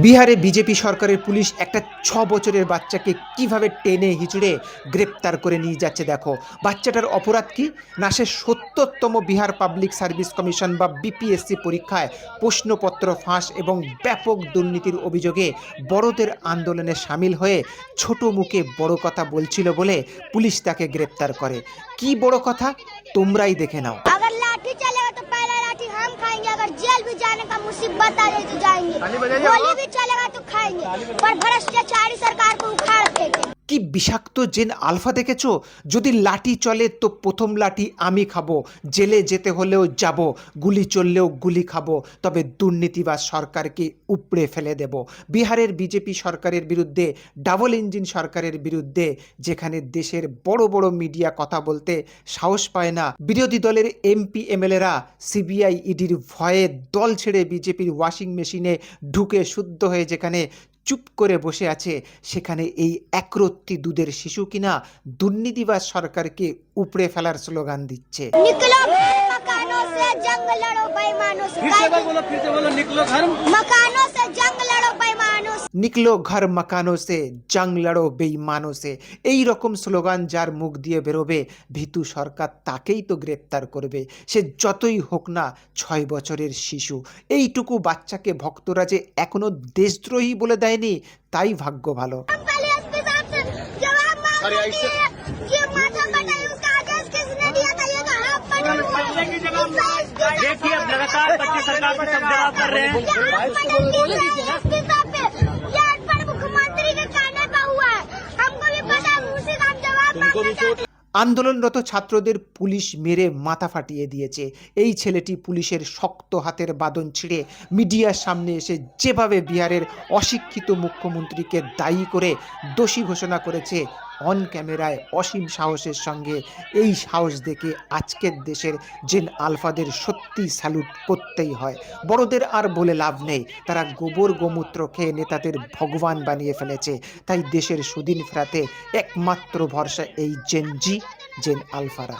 বিহারে বিজেপি সরকারের পুলিশ একটা ৬ বছরের বাচ্চাকে কিভাবে টেনে হিচড়ে গ্রেপ্তার করে নিয়ে যাচ্ছে দেখো। বাচ্চাটার অপরাধ কি না, সে ৭০তম বিহার পাবলিক সার্ভিস কমিশন বা বিপিএসসি পরীক্ষায় প্রশ্নপত্র ফাঁস এবং ব্যাপক দুর্নীতির অভিযোগে বড়দের আন্দোলনে সামিল হয়ে ছোট মুখে বড় কথা বলছিল বলে পুলিশ তাকে গ্রেপ্তার করে। কি বড় কথা তোমরাই দেখে নাও। हम खाएंगे, अगर जेल भी जाने का मुसीबत आ जाए तो जाएंगे, गोली भी चलेगा तो खाएंगे, पर भ्रष्टाचारी सरकार को उखाड़ फेंके। কি বিষাক্ত জেন আলফা দেখেছো? যদি লাঠি চলে তো প্রথম লাঠি আমি খাবো, জেলে যেতে হলেও যাব, গুলি চললেও গুলি খাবো, তবে দুর্নীতিবাজ সরকারকে উপড়ে ফেলে দেব। বিহারের বিজেপি সরকারের বিরুদ্ধে, ডাবল ইঞ্জিন সরকারের বিরুদ্ধে, যেখানে দেশের বড় বড় মিডিয়া কথা বলতে সাহস পায় না, বিরোধী দলের এমপি এমএলএরা সিবিআই ইডির ভয়ে দল ছেড়ে বিজেপির ওয়াশিং মেশিনে ঢুকে শুদ্ধ হয়ে যেখানে চুপ করে বসে আছে, সেখানে এই একরত্তি দুধের শিশু কিনা দুর্নীতিবাজ সরকারকে উপড়ে ফেলার স্লোগান দিচ্ছে। निकलो मकानों से जंग लड़ो बेईमानों से, मकानों से जंग लड़ो बेईमानों से, নিকলো ঘর মাকানো সে জং লড়ো বেঈমানো সে। এই রকম স্লোগান যার মুখ দিয়ে বেরোবে ভীতু সরকার তাকেই তো গ্রেপ্তার করবে, সে যতই হোক না ৬ বছরের শিশু। এইটুকু বাচ্চাকে ভক্তরা যে এখনো দেশদ্রোহী বলে দেয়নি, তাই ভাগ্য ভালো। हम पहले एसपी साहब से जवाब मांगते हैं, ये माथा कटाई उसका आदेश किसने दिया था, ये तो आप देखिए अब लगातार बच्चे सरकार पर सब जवाब कर रहे हैं। एसपी साहब पे ये अनपढ़ मुख्यमंत्री के कहने पर हुआ है, हमको भी पता है, उसी का हम जवाब मांगना चाहते हैं। আন্দোলনরত ছাত্রদের পুলিশ মেরে মাথা ফাটিয়ে দিয়েছে। এই ছেলেটি পুলিশের শক্ত হাতের বাঁধন ছিঁড়ে মিডিয়ার সামনে এসে যেভাবে বিহারের অশিক্ষিত মুখ্যমন্ত্রীকে দায়ী করে দোষী ঘোষণা করেছে অন ক্যামেরায় অসীম সাহসের সঙ্গে, এই সাহস দেখে আজকের দেশের জেন আলফাদের সত্যি স্যালুট করতেই হয়। বড়দের আর বলে লাভ নেই, তারা গোবর গোমূত্র খেয়ে নেতাদের ভগবান বানিয়ে ফেলেছে। তাই দেশের সুদিন ফেরাতে একমাত্র ভরসা এই জেন আলফারা।